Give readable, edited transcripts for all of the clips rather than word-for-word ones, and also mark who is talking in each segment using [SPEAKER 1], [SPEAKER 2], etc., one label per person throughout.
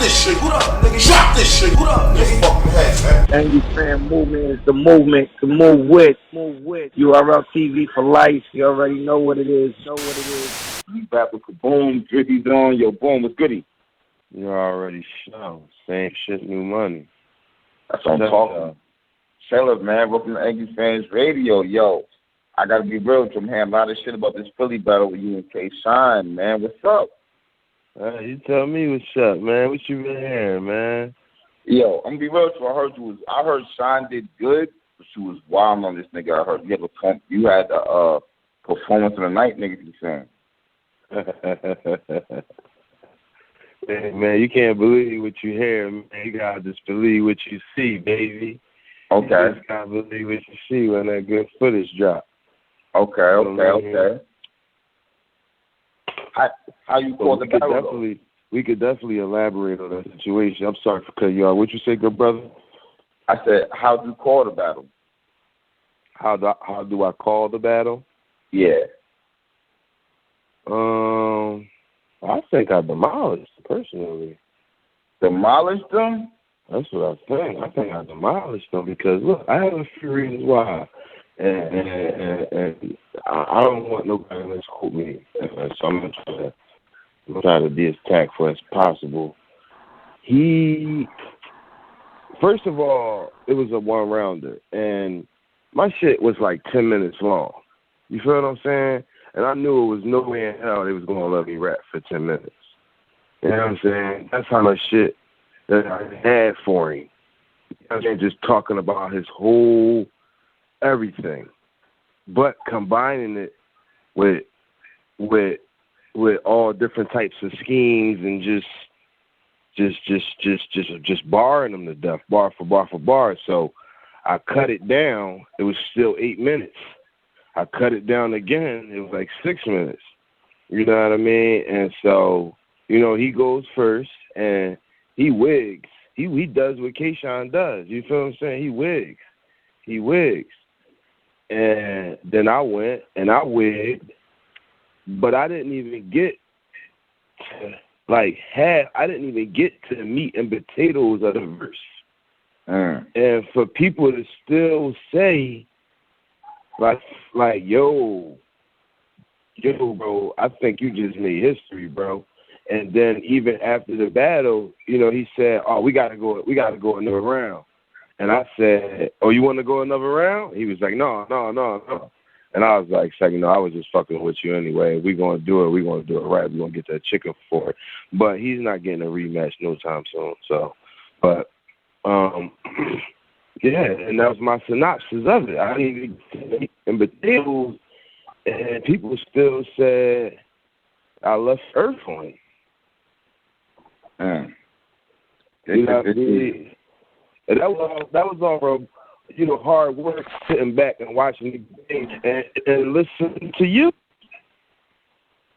[SPEAKER 1] this shit. What up, nigga? Drop this shit. What up, nigga? Fuck your head, man.
[SPEAKER 2] Angry Fan Movement is the movement to move with. URL TV for life. You already know what it is.
[SPEAKER 3] We back with Kaboom, Drizzy's on. Yo, Boom, what's goody?
[SPEAKER 4] You already know. Same shit, new money.
[SPEAKER 3] That's what I'm talking about. Sailor, man, welcome to Angry Fans Radio. Yo, I got to be real with you. I'm hearing a lot of shit about this Philly battle with you and K-Shine, man. What's up?
[SPEAKER 4] You tell me what's up, man. What you been hearing, man?
[SPEAKER 3] Yo, I'm going to be real with you. I heard Shine did good, but she was wild on this nigga. I heard you had a performance of the night, nigga, you saying.
[SPEAKER 4] Hey, man, you can't believe what you hear, man. You gotta just believe what you see, baby.
[SPEAKER 3] Okay.
[SPEAKER 4] You just gotta believe what you see when that good footage drop.
[SPEAKER 3] Okay. How you call the battle?
[SPEAKER 4] We could definitely elaborate on that situation. I'm sorry for cutting you off. What you say, good brother?
[SPEAKER 3] I said, how do you call the battle?
[SPEAKER 4] How do I call the battle?
[SPEAKER 3] Yeah.
[SPEAKER 4] I think I demolished personally.
[SPEAKER 3] Demolished them?
[SPEAKER 4] That's what I think. I think I demolished them because look, I have a few reasons why, and I don't want nobody to misquote me. So I'm gonna try to be as tactful as possible. First of all, it was a one rounder, and my shit was like 10 minutes long. You feel what I'm saying? And I knew it was no way in hell they was going to let me rap for 10 minutes. You know what I'm saying? That's how much shit that I had for him. You know what I'm saying? Just talking about his whole everything. But combining it with all different types of schemes and just barring them to death, bar for bar. So I cut it down. It was still 8 minutes. I cut it down again. It was like 6 minutes. You know what I mean? And so, you know, he goes first and he wigs. He does what K-Shine does. You feel what I'm saying? He wigs. And then I went and I wigged, but I didn't even get to I didn't even get to the meat and potatoes of the verse. And for people to still say, like, yo, bro, I think you just made history, bro. And then even after the battle, you know, he said, oh, we gotta go another round. And I said, oh, you want to go another round? He was like, no. And I was like, no, I was just fucking with you anyway. We're going to do it right. We're going to get that chicken for it. But he's not getting a rematch no time soon. So, but, yeah, and that was my synopsis of it. I didn't even get in potatoes, and people still said I left Earth on him. You know, and that was all from, you know, hard work, sitting back and watching the game and listening to you.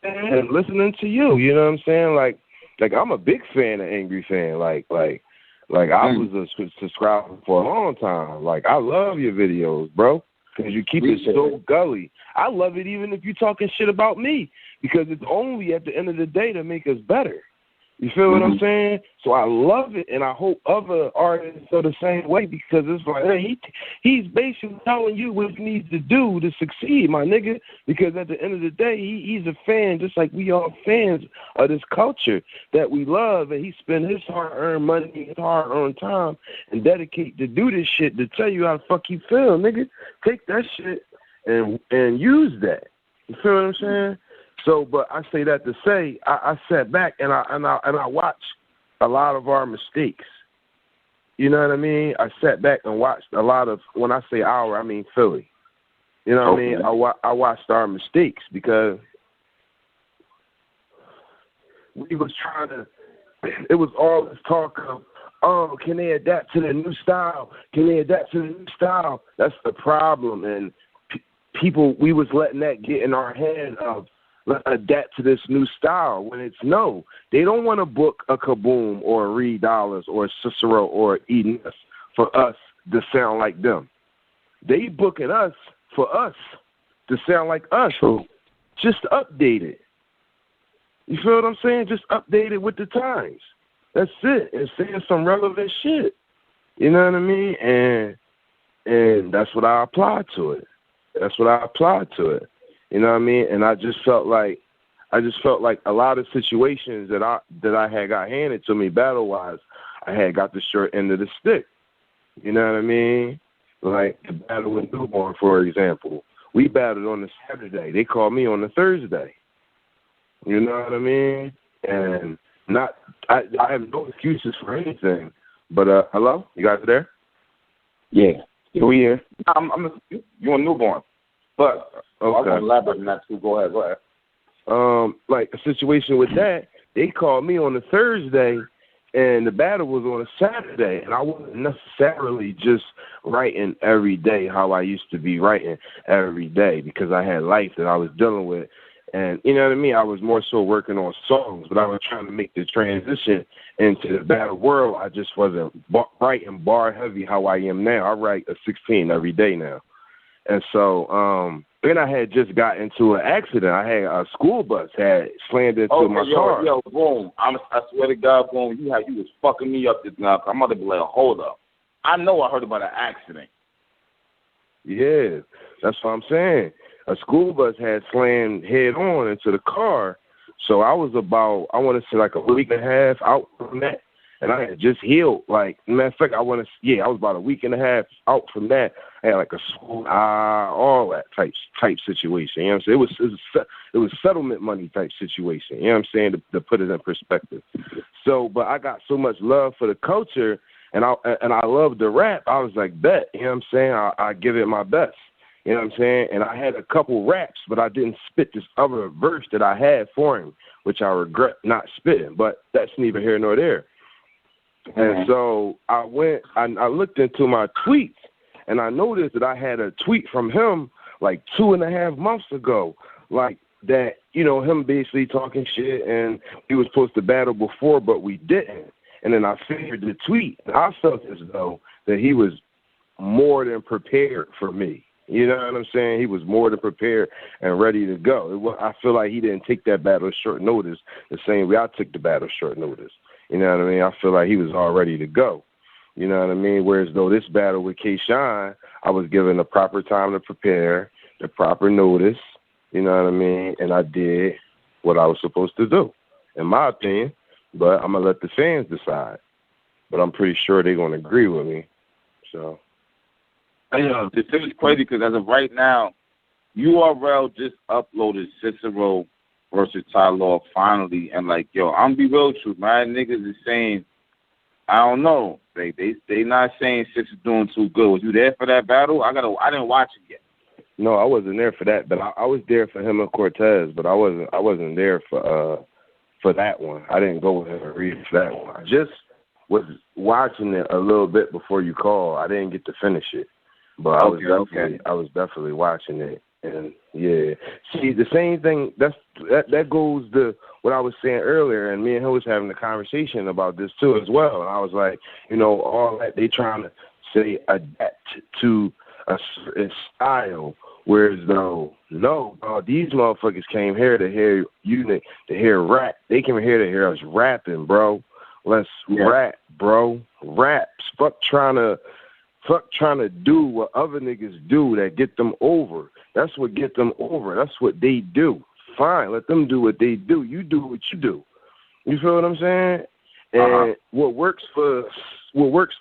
[SPEAKER 4] And listening to you, you know what I'm saying? Like I'm a big fan of Angry Fan. Like I was a subscriber for a long time. Like, I love your videos, bro, because you keep it so gully. I love it even if you're talking shit about me, because it's only at the end of the day to make us better. You feel what I'm saying? So I love it, and I hope other artists are the same way, because it's like, hey, he's basically telling you what he needs to do to succeed, my nigga, because at the end of the day, he's a fan, just like we are fans of this culture that we love, and he spend his hard-earned money, his hard-earned time, and dedicate to do this shit to tell you how the fuck you feel, nigga. Take that shit and use that. You feel what I'm saying? So, but I say that to say, I sat back and I watched a lot of our mistakes. You know what I mean? I sat back and watched a lot of, when I say our, I mean Philly. You know what I mean? I watched our mistakes, because we was trying to, it was all this talk of, oh, can they adapt to the new style? That's the problem. And people, we was letting that get in our head of, let's adapt to this new style, when it's no. They don't want to book a Kaboom or a Reed Dollaz or a Cicero or a Eden for us to sound like them. They booking us for us to sound like us. So just update it. You feel what I'm saying? Just update it with the times. That's it. And saying some relevant shit. You know what I mean? And that's what I applied to it. You know what I mean? And I just felt like a lot of situations that I had got handed to me battle wise, I had got the short end of the stick. You know what I mean? Like the battle with Newborn, for example. We battled on the Saturday. They called me on the Thursday. You know what I mean? And I have no excuses for anything. But hello, you guys there?
[SPEAKER 3] Yeah, we here. You on Newborn, but okay. I want to elaborate on that too. Go ahead.
[SPEAKER 4] Like a situation with that, they called me on the Thursday, and the battle was on a Saturday, and I wasn't necessarily just writing every day how I used to be writing every day because I had life that I was dealing with. And you know what I mean? I was more so working on songs, but I was trying to make the transition into the battle world. I just wasn't writing bar heavy how I am now. I write a 16 every day now. And so then I had just got into an accident. I had a school bus had slammed into my car.
[SPEAKER 3] Yo, Boom. I swear to God, Boom, you was fucking me up just now. I'm about to be like, hold up. I know I heard about an accident.
[SPEAKER 4] Yeah, that's what I'm saying. A school bus had slammed head on into the car. So I was about, I want to say like a week and a half out from that. And I had just healed. Like, matter of fact, I was about a week and a half out from that. I had like a school all that type situation. You know what I'm saying? It was settlement money type situation. You know what I'm saying? To put it in perspective. So, but I got so much love for the culture, and I love the rap. I was like, bet. You know what I'm saying? I give it my best. You know what I'm saying? And I had a couple raps, but I didn't spit this other verse that I had for him, which I regret not spitting. But that's neither here nor there. And so I looked into my tweets, and I noticed that I had a tweet from him like 2.5 months ago, like that, you know, him basically talking shit, and we was supposed to battle before, but we didn't. And then I figured the tweet, and I felt as though that he was more than prepared for me. You know what I'm saying? He was more than prepared and ready to go. I feel like he didn't take that battle short notice the same way I took the battle short notice. You know what I mean? I feel like he was all ready to go. You know what I mean? Whereas though this battle with K-Shine, I was given the proper time to prepare, the proper notice, you know what I mean? And I did what I was supposed to do, in my opinion. But I'm going to let the fans decide. But I'm pretty sure they're going to agree with me. So.
[SPEAKER 3] You know, this is crazy because as of right now, URL just uploaded Cicero versus Ty Law finally, and like, yo, I'm be real true. My niggas is saying, I don't know. They not saying Six is doing too good. Was you there for that battle? I didn't watch it yet.
[SPEAKER 4] No, I wasn't there for that, but I was there for him and Cortez, but I wasn't there for that one. I didn't go with him and read for that one. I just was watching it a little bit before you called. I didn't get to finish it. But I was definitely watching it, and yeah. See, the same thing that goes to what I was saying earlier, and me and him was having a conversation about this too as well. And I was like, you know, all that they trying to say adapt to a certain style, whereas though these motherfuckers came here to hear to hear rap. They came here to hear us rapping, bro. Let's rap, bro. Raps. Fuck trying to do what other niggas do that get them over. That's what get them over. That's what they do. Fine, let them do what they do. You do what you do. You feel what I'm saying? And what works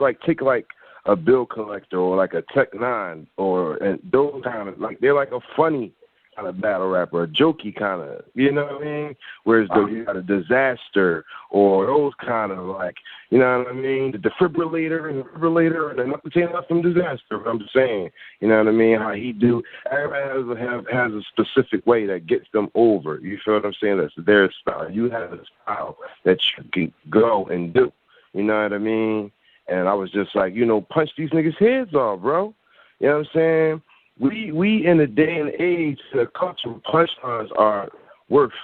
[SPEAKER 4] like take like a bill collector or like a Tech 9 and those kind of like they're like a funny kind of battle rapper, a jokey kind of, you know what I mean? Whereas though you got a Disaster or those kind of like, you know what I mean? The defibrillator and then nothing saying nothing from Disaster, but I'm just saying, you know what I mean? How he do, everybody has a specific way that gets them over. You feel what I'm saying? That's their style. You have a style that you can go and do. You know what I mean? And I was just like, you know, punch these niggas' heads off, bro. You know what I'm saying? We in a day and age, the culture punchlines are worth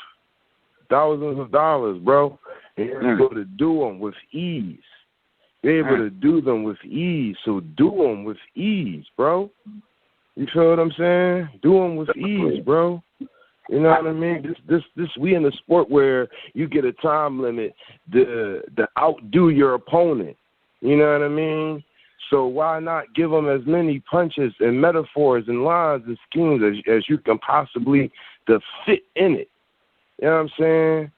[SPEAKER 4] thousands of dollars, bro. And you're able to do them with ease. You're able to do them with ease, so do them with ease, bro. You feel what I'm saying? Do them with ease, bro. You You know what I mean? This we in a sport where you get a time limit to outdo your opponent. You know what I mean? So why not give them as many punches and metaphors and lines and schemes as you can possibly to fit in it? You know what I'm saying?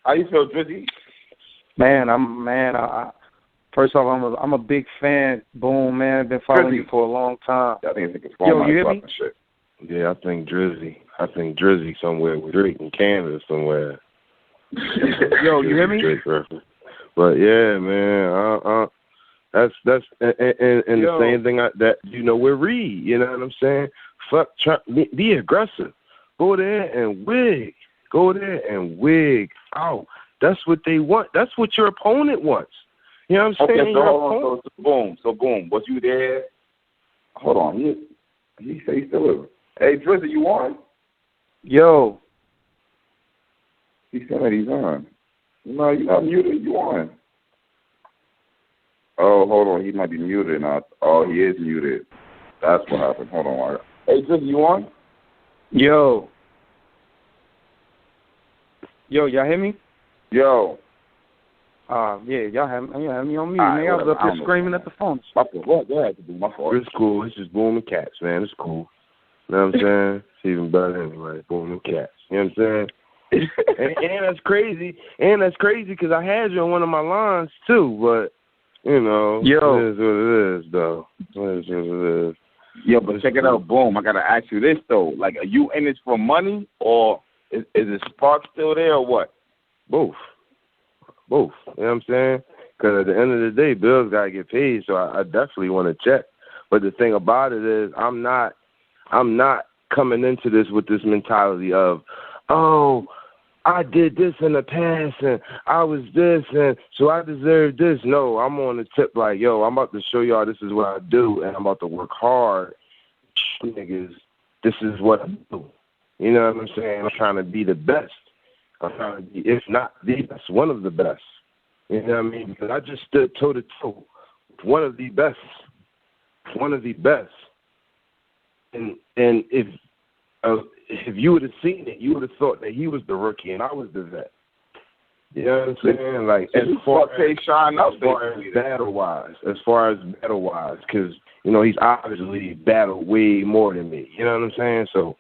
[SPEAKER 3] How you feel, Drizzy?
[SPEAKER 5] Man, first off, I'm a big fan. Boom, man. I've been following you for a long time.
[SPEAKER 3] I think it's
[SPEAKER 5] Yo, you hear me?
[SPEAKER 3] Shit.
[SPEAKER 4] Yeah, I think Drizzy somewhere with Drake in Canada somewhere.
[SPEAKER 5] Yo, you hear me?
[SPEAKER 4] But yeah, man, that's and the same thing that with Reed. You know what I'm saying? Fuck, be aggressive. Go there and wig. Go there and wig out. That's what they want. That's what your opponent wants. You know what I'm saying?
[SPEAKER 3] Okay, so hold on. So boom. Was you there? Hold on. He said he's still living. Hey, Drizzy, you on?
[SPEAKER 5] Yo.
[SPEAKER 3] He said that he's on. No, you're not muted. You on? Oh, hold on. He might be muted now. Oh, he is muted. That's what happened. Hold on. Hey, Drizzy, you on?
[SPEAKER 5] Yo, y'all hear me?
[SPEAKER 3] Yo.
[SPEAKER 5] Yeah, y'all have me on mute, man. I was up here screaming at the phone.
[SPEAKER 3] My fault. Go ahead. My fault.
[SPEAKER 4] It's cool. It's just booming cats, man. It's cool. You know what I'm saying? It's even better anyway. Booming cats. You know what I'm saying? and that's crazy. And that's crazy because I had you on one of my lines too. But you know, it is what it is, though. It is what it is.
[SPEAKER 3] Yeah, but check it out. Boom. I gotta ask you this though. Like, are you in this for money, or is the spark still there, or what?
[SPEAKER 4] Both. You know what I'm saying? Because at the end of the day, bills gotta get paid. So I definitely want to check. But the thing about it is, I'm not coming into this with this mentality of, oh, I did this in the past and I was this and so I deserve this. No, I'm on the tip like, yo, I'm about to show y'all this is what I do and I'm about to work hard. Niggas, this is what I do. You know what I'm saying? I'm trying to be the best. I'm trying to be, if not the best, one of the best. You know what I mean? Because I just stood toe-to-toe with one of the best. One of the best. And if you would have seen it, you would have thought that he was the rookie and I was the vet. You know what I'm saying? Like, as far as battle-wise, because, you know, he's obviously battled way more than me. You know what I'm saying? So,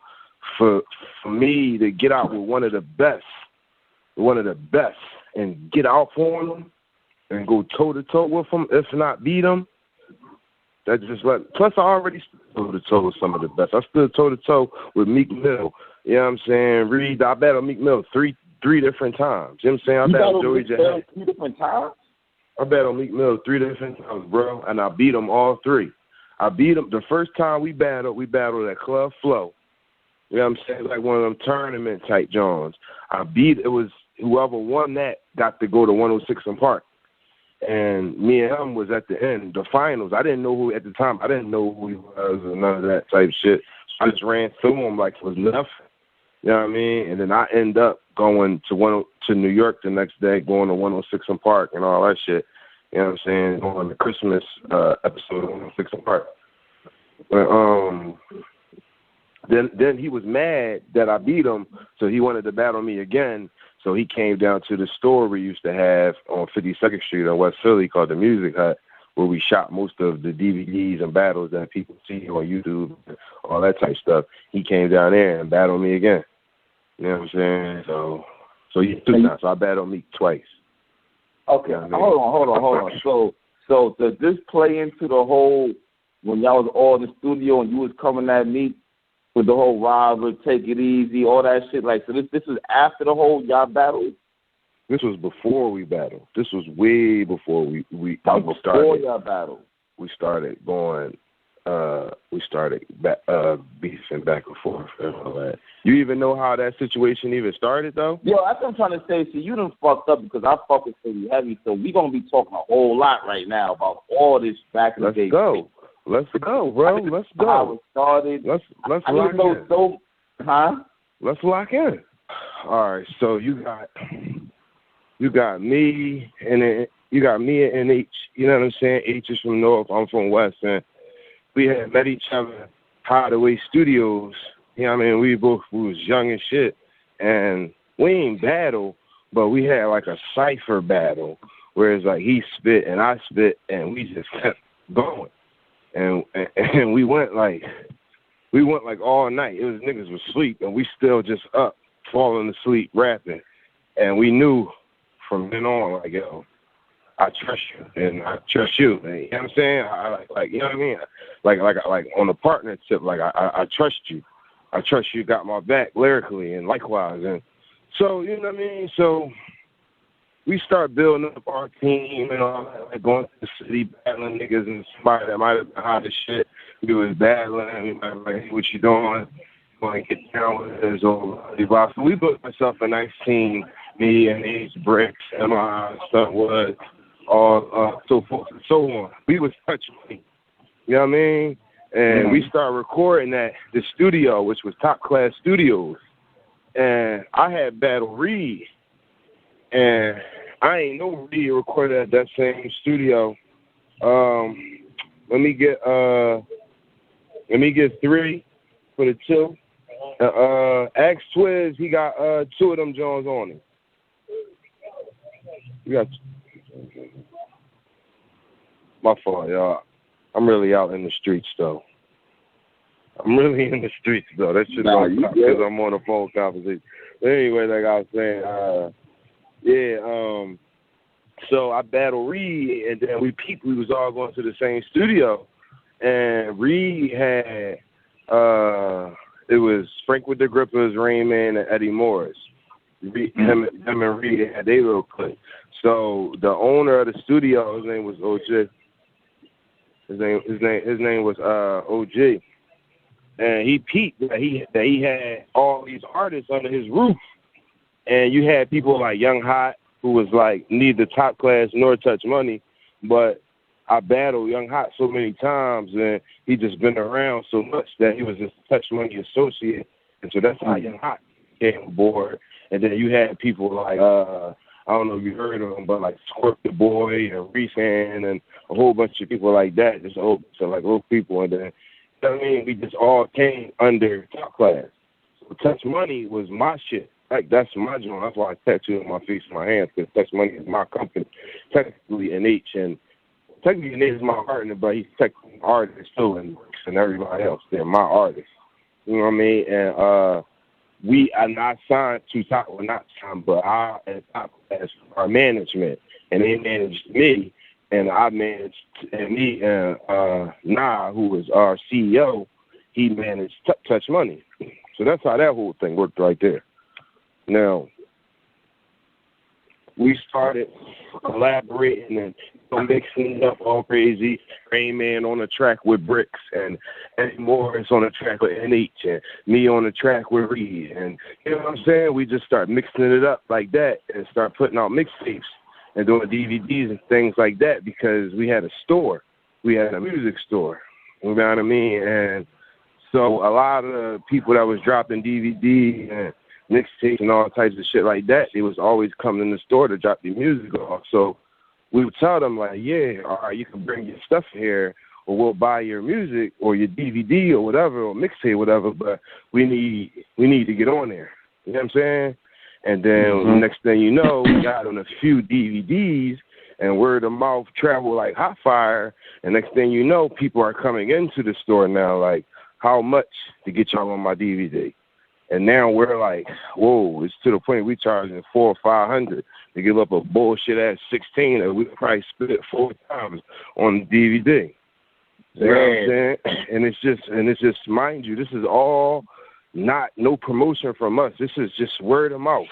[SPEAKER 4] for me to get out with one of the best, and get out for him and go toe-to-toe with him, if not beat him, that just plus I already stood toe-to-toe with some of the best. I stood toe-to-toe with Meek Mill. You know what I'm saying? Reed, I battled Meek Mill three different times. You know what I'm saying? I battled Joey J.
[SPEAKER 3] 3 different times?
[SPEAKER 4] I battled Meek Mill 3 different times, bro, and I beat him all 3. I beat him the first time we battled at Club Flow. You know what I'm saying? Like one of them tournament type Johns. It was whoever won that got to go to 106 and Park. And me and him was at the end, the finals. I didn't know who at the time. I didn't know who he was or none of that type shit. I just ran through him like it was nothing. You know what I mean? And then I end up going to New York the next day, going to 106 and Park and all that shit. You know what I'm saying? On the Christmas episode of 106 and Park. But then he was mad that I beat him, so he wanted to battle me again. So he came down to the store we used to have on 52nd Street in West Philly called the Music Hut, where we shot most of the DVDs and battles that people see on YouTube, all that type stuff. He came down there and battled me again. You know what I'm saying? So he took that. So I battled Meek twice.
[SPEAKER 3] Okay,
[SPEAKER 4] you know
[SPEAKER 3] hold on. So does this play into the whole when y'all was all in the studio and you was coming at me with the whole Robert, take it easy, all that shit? Like, so this is after the whole y'all battle?
[SPEAKER 4] This was before we battled. This was way before we
[SPEAKER 3] before
[SPEAKER 4] started.
[SPEAKER 3] Y'all battled.
[SPEAKER 4] We started going. Beefing back and forth and all that. You even know how that situation even started, though?
[SPEAKER 3] Yo, that's what I'm trying to say. See, you done fucked up because I fuck with Philly heavy, so we gonna be talking a whole lot right now about all this back in the day.
[SPEAKER 4] Let's go, bro. Let's go.
[SPEAKER 3] How it started.
[SPEAKER 4] Let's lock in. Let's lock in. All right. So you got me and H. You know what I'm saying? H is from North. I'm from West, and we had met each other Hideaway Studios. You know what I mean? We was young as shit, and we ain't battle, but we had like a cipher battle, where it's like he spit and I spit, and we just kept going, and we went like all night. It was niggas was asleep, and we still just up, falling asleep, rapping, and we knew from then on, like, yo, I trust you, and I trust you. And, you know what I'm saying? I like, you know what I mean? Like on a partner tip, like I trust you. I trust you got my back lyrically, and likewise. And so, you know what I mean? So we start building up our team and all that, like going to the city, battling niggas, and somebody that might have been hot as shit. We was battling, and we might be like, hey, what you doing? Want to get down with this or blah. So we built myself a nice team, me and H Bricks, MI, Stuntwood, all so forth and so on. We was touchmoney, you know what I mean? And we started recording at the studio, which was Top Class Studios. And I had Battle Reed, and I ain't know Reed recorded at that same studio. Let me get 3 for the 2. Ask Twiz, he got 2 of them Jones on him. You got my fault, y'all. I'm really out in the streets, though. That shit don't stop because I'm on a phone conversation. But anyway, like I was saying, so I battled Reed, and then we was all going to the same studio, and Reed had, it was Frank with the Grippers, Reignman, and Eddie Morris. Him and Reed had their little clip. So the owner of the studio, his name was OG. His name was OG, and he peeped that he had all these artists under his roof, and you had people like Young Hot, who was like neither Top Class nor touchmoney, but I battled Young Hot so many times, and he just been around so much that he was a touchmoney associate, and so that's how Young Hot came aboard. And then you had people like I don't know if you heard of them, but like Squirt the Boy and Reese Hand and a whole bunch of people like that, just a whole bunch of like little people. And then, you know what I mean, we just all came under Top Class. So touchmoney was my shit. Like, that's my joint. That's why I tattooed on my face and my hands, because touchmoney is my company. Technically, NH, and technically NH is my partner, but he's technically an artist too, and Bricks and everybody else. They're my artists. You know what I mean? And we are not signed to Top, well, not signed, but I and Top as our management, and they managed me, and I managed, and me and Nah, who was our CEO, he managed touchmoney. So that's how that whole thing worked right there. Now, we started collaborating and mixing it up all crazy. Reignman on the track with Bricks, and Eddie Morris on the track with NH, and me on the track with Reed. And you know what I'm saying? We just start mixing it up like that and start putting out mixtapes and doing DVDs and things like that, because we had a store. We had a music store. You know what I mean? And so a lot of the people that was dropping DVD and mixtapes and all types of shit like that, they was always coming in the store to drop their music off. So we would tell them, like, yeah, all right, you can bring your stuff here, or we'll buy your music or your DVD or whatever, or mixtape, whatever, but we need to get on there. You know what I'm saying? And then next thing you know, we got on a few DVDs, and word of mouth travel like hot fire, and next thing you know, people are coming into the store now, like, how much to get y'all on my DVD? And now we're like, whoa, it's to the point we charging $400 or $500 to give up a bullshit ass 16 that we probably split 4 times on the DVD. You know what I'm saying? And it's just, mind you, this is all not no promotion from us. This is just word of mouth.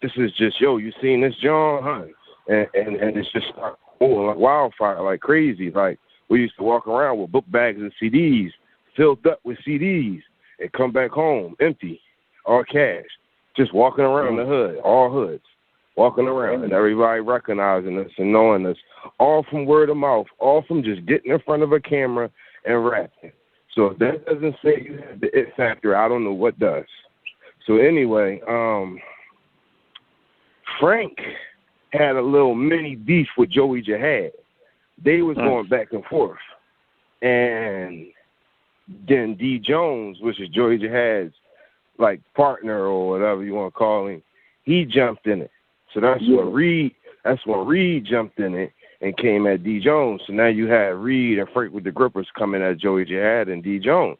[SPEAKER 4] This is just, yo, you seen this John, huh? And it's just going like wildfire, like crazy. Like, we used to walk around with book bags and CDs, filled up with CDs, and come back home empty. All cash, just walking around the hood, all hoods, walking around, and everybody recognizing us and knowing us, all from word of mouth, all from just getting in front of a camera and rapping. So if that doesn't say you have the it factor, I don't know what does. So anyway, Frank had a little mini beef with Joey Jihad. They was going back and forth, and then D Jones, which is Joey Jihad's like partner or whatever you want to call him, he jumped in it. So that's when Reed jumped in it and came at D Jones. So now you had Reed and Frank with the Grippers coming at Joey Jihad and D Jones.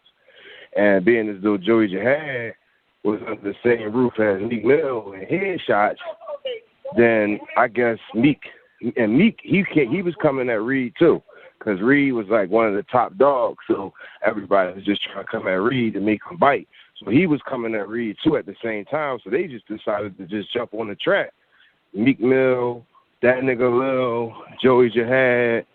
[SPEAKER 4] And being as though Joey Jihad was under the same roof as Meek Mill and Headshots, then I guess Meek, he was coming at Reed too, because Reed was like one of the top dogs, so everybody was just trying to come at Reed to make him bite. So he was coming at Reed too at the same time, so they just decided to just jump on the track. Meek Mill, that nigga Lil, Joey Jihad,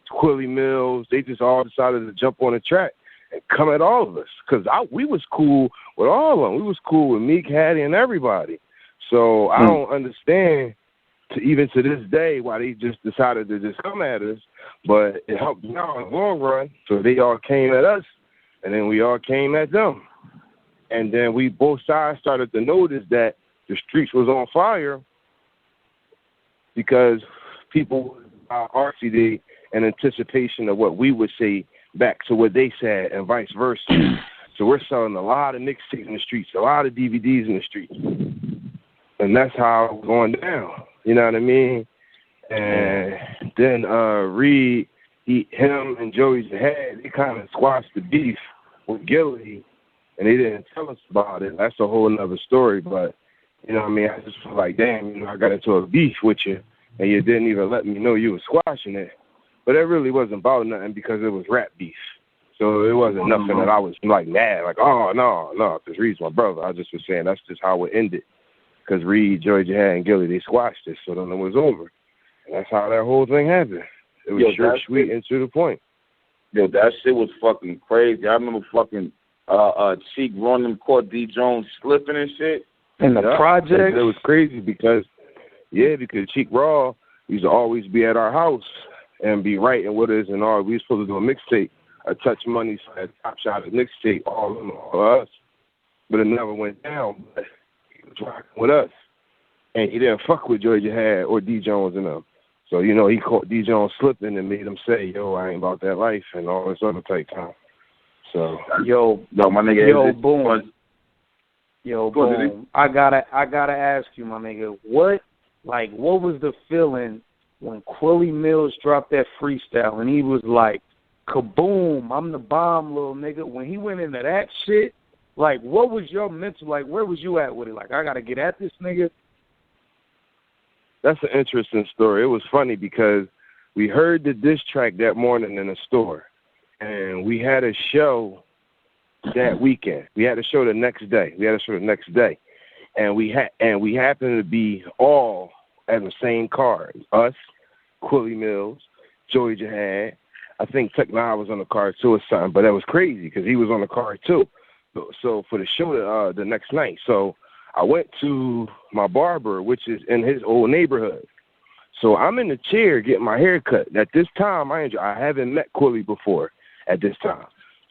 [SPEAKER 4] Quilly Mills, they just all decided to jump on the track and come at all of us, because we was cool with all of them. We was cool with Meek, Hattie, and everybody. So I don't understand, even to this day, why they just decided to just come at us, but it helped now in the long run. So they all came at us, and then we all came at them. And then we both sides started to notice that the streets was on fire because people were RCD in anticipation of what we would say back to what they said and vice versa. So we're selling a lot of mixtapes in the streets, a lot of DVDs in the streets. And that's how it was going down. You know what I mean? And then Reed, him and Joey Jihad, they kind of squashed the beef with Gilly, and they didn't tell us about it. That's a whole nother story. But, you know what I mean? I just feel like, damn, I got into a beef with you, and you didn't even let me know you was squashing it. But it really wasn't about nothing because it was rap beef. So it wasn't nothing that I was like mad, like, oh, no, because Reed's my brother. I just was saying that's just how it ended. Because Reed, Joey Jihad, and Gilly, they squashed it, so then it was over. And that's how that whole thing happened. It was short, sweet, and to the point.
[SPEAKER 3] Yo, that shit was fucking crazy. I remember fucking Cheek running caught D Jones slipping and shit.
[SPEAKER 5] In the project?
[SPEAKER 4] It was crazy because Cheek Raw used to always be at our house and be writing with us and all. We were supposed to do a mixtape, a Touch Money, a Top Shot mixtape, all us. But it never went down. But he was rocking with us. And he didn't fuck with Joey Jihad or D Jones and them. So, you know, he caught D Jones slipping and made him say, yo, I ain't about that life and all this other type time. So,
[SPEAKER 3] my nigga,
[SPEAKER 5] Boom. Boom. I gotta ask you, my nigga, what was the feeling when Quilly Mills dropped that freestyle and he was like, kaboom, I'm the bomb, little nigga. When he went into that shit, like, what was your mental, like, where was you at with it? Like, I gotta get at this nigga.
[SPEAKER 4] That's an interesting story. It was funny because we heard the diss track that morning in the store, and we had a show that weekend. We had a show the next day. And we happened to be all at the same car. Us, Quilly Mills, Joey Jihad. I think Tech Nine was on the car too or something, but that was crazy because he was on the car too. So for the show the next night, so I went to my barber, which is in his old neighborhood. So I'm in the chair getting my hair cut. At this time, I haven't met Quilly before at this time.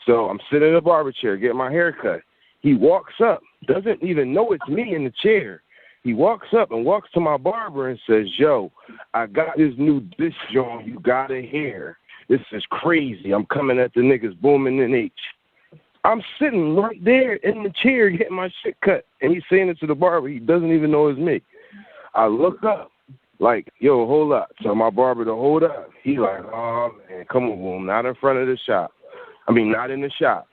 [SPEAKER 4] So I'm sitting in the barber chair getting my hair cut. He walks up, doesn't even know it's me in the chair. He walks up and walks to my barber and says, yo, I got this new disc joint you gotta hear. This is crazy. I'm coming at the niggas booming in H. I'm sitting right there in the chair getting my shit cut, and he's saying it to the barber. He doesn't even know it's me. I look up, like, yo, hold up. So my barber to hold up. He like, oh, man, come on, boom, not in front of the shop. I mean, not in the shop.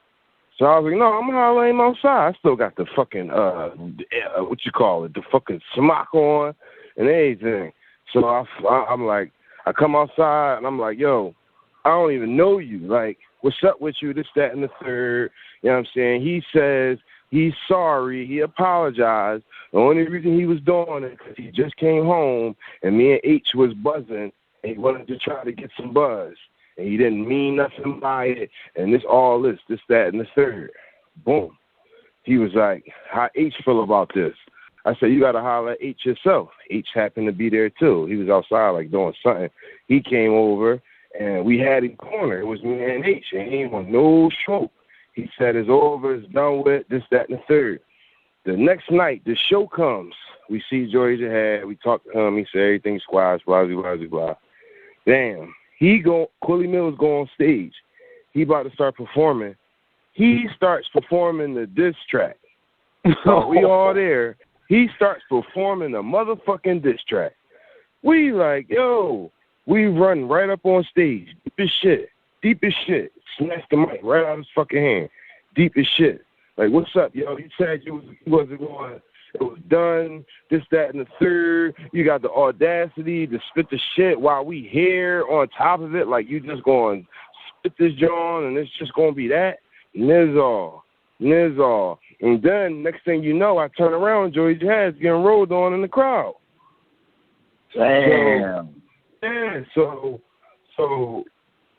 [SPEAKER 4] So I was like, no, I'm hollering him outside. I still got the fucking, the fucking smock on and everything. So I'm like, I come outside, and I'm like, yo, I don't even know you. Like, what's up with you, this, that, and the third? You know what I'm saying? He says he's sorry. He apologized. The only reason he was doing it because he just came home, and me and H was buzzing, and he wanted to try to get some buzz. And he didn't mean nothing by it, and this, that, and the third. Boom. He was like, how H feel about this? I said, you got to holler at H yourself. H happened to be there, too. He was outside, like, doing something. He came over, and we had him cornered. It was me and H, and he ain't want no smoke. He said, it's over, it's done with, this, that, and the third. The next night, the show comes. We see Joey Jihad. We talk to him. He said, everything's squashed, blah, blah, blah, blah. Damn. Quilly Mills go on stage. He about to start performing. He starts performing the diss track. So we all there. He starts performing a motherfucking diss track. We like, yo, we run right up on stage. Deep as shit. Snatch the mic right out of his fucking hand. Deep as shit. Like, what's up, yo? He said you wasn't going. It was done, this, that, and the third. You got the audacity to spit the shit while we here on top of it. Like, you just going to spit this John and it's just going to be that. Nizzle. And then, next thing you know, I turn around, Joey Jazz getting rolled on in the crowd.
[SPEAKER 3] Damn.
[SPEAKER 4] So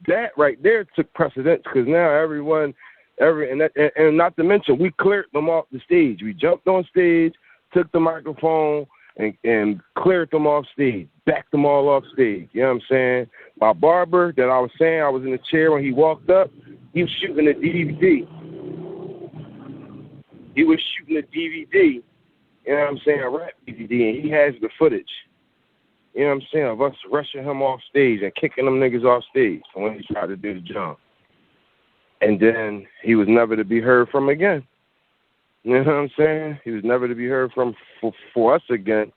[SPEAKER 4] that right there took precedence because now everyone, and not to mention, we cleared them off the stage. We jumped on stage, took the microphone, and cleared them off stage, backed them all off stage. You know what I'm saying? My barber that I was saying, I was in the chair when he walked up, he was shooting a DVD. You know what I'm saying, a rap DVD, and he has the footage. You know what I'm saying, of us rushing him off stage and kicking them niggas off stage when he tried to do the jump. And then he was never to be heard from again. You know what I'm saying? He was never to be heard from for us again,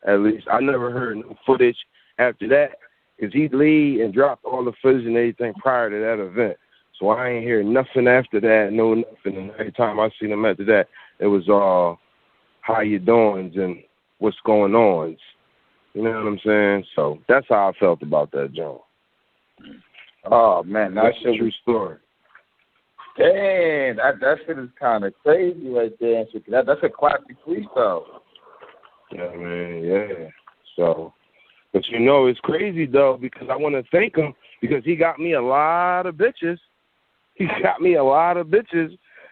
[SPEAKER 4] at least. I never heard no footage after that because he laid and dropped all the footage and everything prior to that event. So I ain't hear nothing after that, no nothing. And every time I seen him after that, it was all how you doing and what's going on. You know what I'm saying? So that's how I felt about that, John.
[SPEAKER 3] Oh, man,
[SPEAKER 4] that's a true story.
[SPEAKER 3] Damn, that shit is kind of crazy right there. That's a classic freestyle.
[SPEAKER 4] Yeah, man, yeah. So, but you know, it's crazy, though, because I want to thank him because he got me a lot of bitches.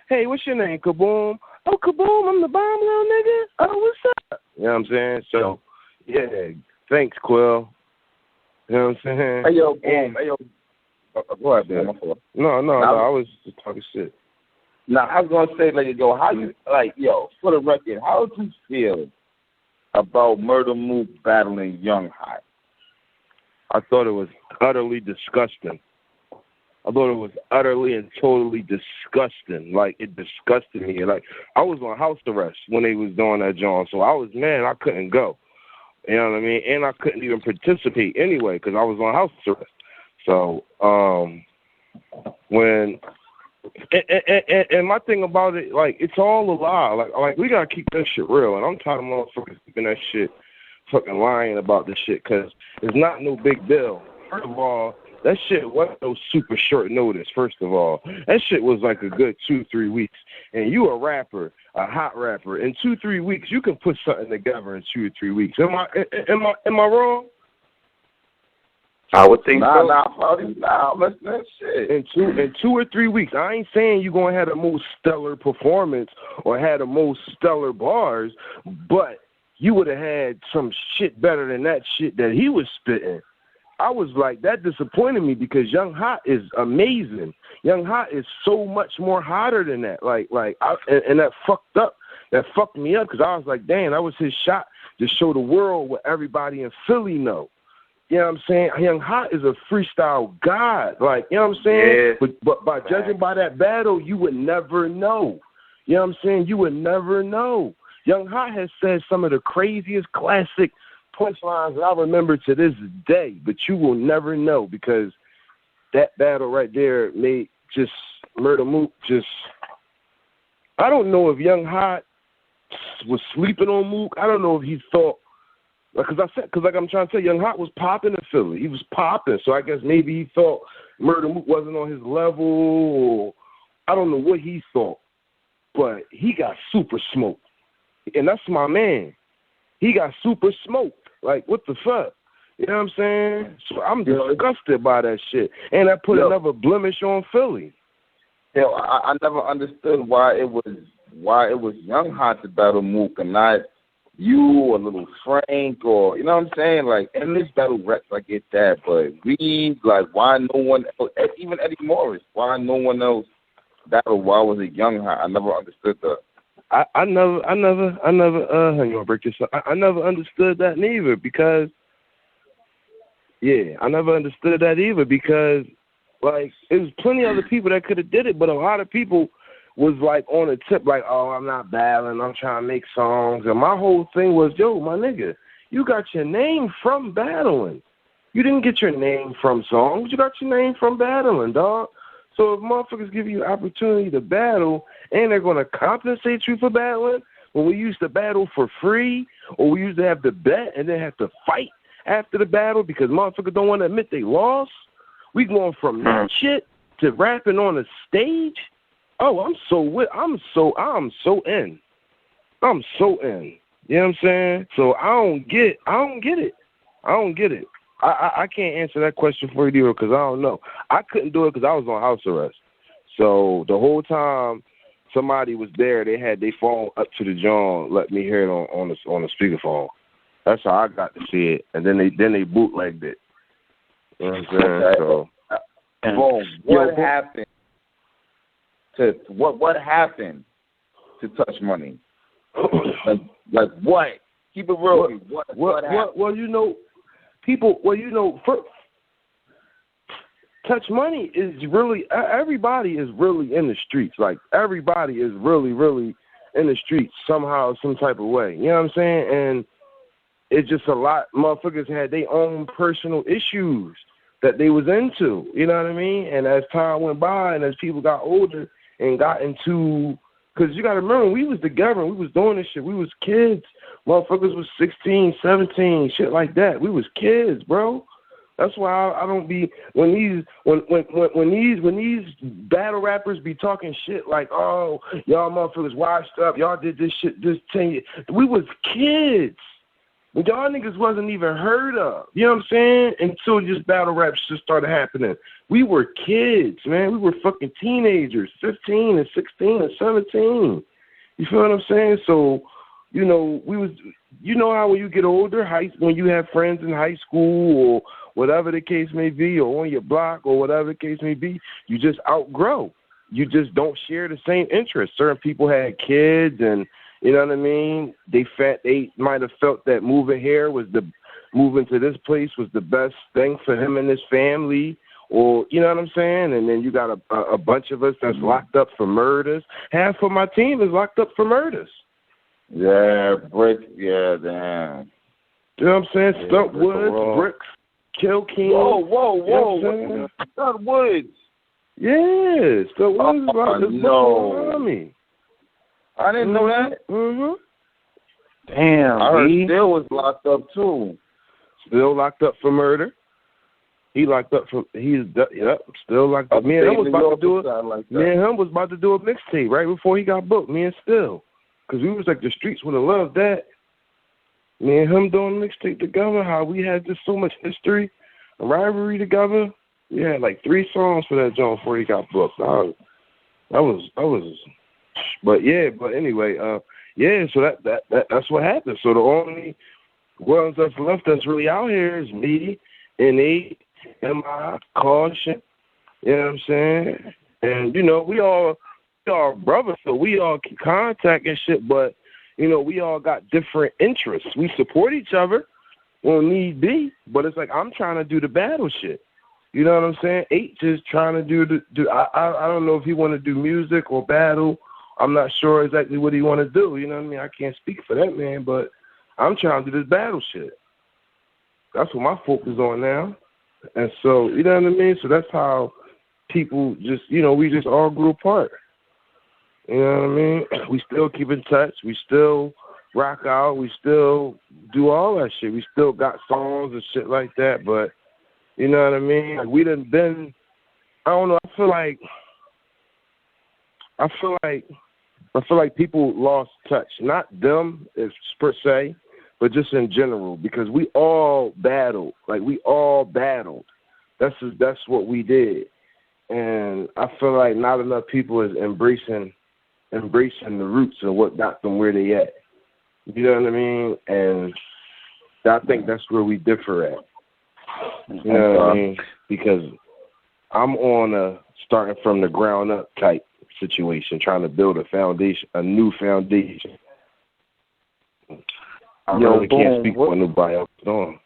[SPEAKER 4] Hey, what's your name, Kaboom? Oh, Kaboom, I'm the bomb, little nigga. Oh, what's up? You know what I'm saying? So, yeah, thanks, Quill. You know what I'm saying?
[SPEAKER 3] Hey, yo, go ahead, man.
[SPEAKER 4] No, I was just talking shit.
[SPEAKER 3] Now, I was going to say, for the record, how did you feel about Murder Mook battling Young Hot?
[SPEAKER 4] I thought it was utterly disgusting. I thought it was utterly and totally disgusting. Like, it disgusted me. Like, I was on house arrest when they was doing that, John. So I was mad I couldn't go. You know what I mean? And I couldn't even participate anyway because I was on house arrest. So, and my thing about it, like, it's all a lie. Like we got to keep that shit real. And I'm tired of motherfuckers keeping that shit fucking lying about this shit because it's not no big deal. First of all, that shit wasn't no super short notice, first of all. That shit was like a good 2-3 weeks. And you a rapper, a hot rapper. In 2-3 weeks, you can put something together in 2 or 3 weeks. Am I wrong?
[SPEAKER 5] I would think so.
[SPEAKER 3] Nah, listen to that shit.
[SPEAKER 4] In 2 or 3 weeks, I ain't saying you're going to have the most stellar performance or have the most stellar bars, but you would have had some shit better than that shit that he was spitting. I was like, that disappointed me because Young Hot is amazing. Young Hot is so much more hotter than that. And that fucked me up because I was like, damn, that was his shot to show the world what everybody in Philly know. You know what I'm saying? Young Hot is a freestyle god. Like, you know what I'm saying?
[SPEAKER 5] Yeah.
[SPEAKER 4] But by judging by that battle, you would never know. You know what I'm saying? You would never know. Young Hot has said some of the craziest classic punchlines that I remember to this day, but you will never know because that battle right there made just Murder Mook just... I don't know if Young Hot was sleeping on Mook. I don't know if he thought... Because I'm trying to tell you, Young Hot was popping in Philly. He was popping. So I guess maybe he thought Murder Mook wasn't on his level, or I don't know what he thought. But he got super smoked. And that's my man. He got super smoked. Like, what the fuck? You know what I'm saying? So I'm disgusted by that shit. And that put another blemish on Philly.
[SPEAKER 3] I never understood why it was Young Hot to battle Mook and not you or Little Frank or, you know what I'm saying? Like, in this battle reps, I get that, but Reed, like, why no one else, even Eddie Morris, why no one else battle? Why was it Young Hot? I never understood that.
[SPEAKER 4] I never, hang on, break this up. I never understood that neither because, I never understood that either because, like, it was plenty of other people that could have did it, but a lot of people was like on a tip, like, oh, I'm not battling, I'm trying to make songs. And my whole thing was, yo, my nigga, you got your name from battling. You didn't get your name from songs. You got your name from battling, dog. So if motherfuckers give you opportunity to battle and they're going to compensate you for battling, when we used to battle for free or we used to have to bet and then have to fight after the battle because motherfuckers don't want to admit they lost, we going from that shit to rapping on a stage. Oh, I'm so in. I'm so in. You know what I'm saying? So I don't get it. I can't answer that question for you because I don't know. I couldn't do it because I was on house arrest. So the whole time somebody was there, they had their phone up to the jaw, let me hear it on the speakerphone. That's how I got to see it, and then they bootlegged it. You know what I'm saying? So,
[SPEAKER 3] boom. What happened to what happened to Touch Money? like what? Keep it real. What happened?
[SPEAKER 4] Well, you know, people. Well, you know, Touch Money is really, everybody is really in the streets. Like, everybody is really, really in the streets somehow, some type of way. You know what I'm saying? And it's just a lot. Motherfuckers had their own personal issues that they was into. You know what I mean? And as time went by and as people got older and got into, because you got to remember, we was together. We was doing this shit. We was kids. Motherfuckers was 16, 17, shit like that. We was kids, bro. That's why I don't be when these battle rappers be talking shit like, oh, y'all motherfuckers washed up, y'all did this shit this 10 years. We was kids. Y'all niggas wasn't even heard of. You know what I'm saying? Until just battle rap shit started happening. We were kids, man. We were fucking teenagers, 15 and 16 and 17. You feel what I'm saying? So, you know, you know how when you get older, when you have friends in high school or whatever the case may be, or on your block or whatever the case may be, you just outgrow. You just don't share the same interests. Certain people had kids and, you know what I mean? They might have felt that moving to this place was the best thing for him and his family, or, you know what I'm saying? And then you got a bunch of us that's locked up for murders. Half of my team is locked up for murders.
[SPEAKER 3] Yeah, Brick. Yeah, damn.
[SPEAKER 4] You know what I'm saying? Stunt Woods, Bricks, Kill King.
[SPEAKER 3] Whoa. Stunt Woods.
[SPEAKER 4] Yeah, Stunt Woods is about this army.
[SPEAKER 3] I didn't know that.
[SPEAKER 4] Mm-hmm.
[SPEAKER 5] Damn,
[SPEAKER 3] I heard Still was locked up too.
[SPEAKER 4] Still locked up for murder. He's still locked up. Me and him was about to do a mixtape right before he got booked. Me and Still, because we was like, the streets would have loved that. Me and him doing a mixtape together. How we had just so much history, a rivalry together. We had like 3 songs for that joint before he got booked. That was. But anyway, so that's what happened. So the only ones that's left that's really out here is me, N.A., M.I., Caution. You know what I'm saying? And, you know, we all brothers, so we all keep contact and shit, but, you know, we all got different interests. We support each other when need be, but it's like I'm trying to do the battle shit. You know what I'm saying? H is trying to do I don't know if he want to do music or battle. I'm not sure exactly what he want to do. You know what I mean? I can't speak for that man, but I'm trying to do this battle shit. That's what my focus is on now. And so, you know what I mean? So that's how people just, you know, we just all grew apart. You know what I mean? We still keep in touch. We still rock out. We still do all that shit. We still got songs and shit like that. But, you know what I mean? Like, we done been, I don't know, I feel like people lost touch. Not them per se, but just in general, because we all battled. Like, we all battled. That's what we did. And I feel like not enough people is embracing the roots of what got them where they at. You know what I mean? And I think that's where we differ at. You know what I mean? Because I'm on a starting from the ground up type situation, trying to build a new foundation. I really can't speak for nobody else on.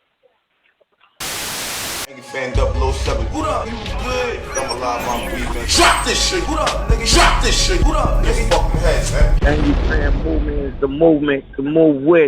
[SPEAKER 1] Fan 007. What up? You good? live on Reignman. Drop this shit. What up, nigga? Drop this shit. What up, nigga? Fucking heads, man.
[SPEAKER 2] And you saying movement is the movement to move with.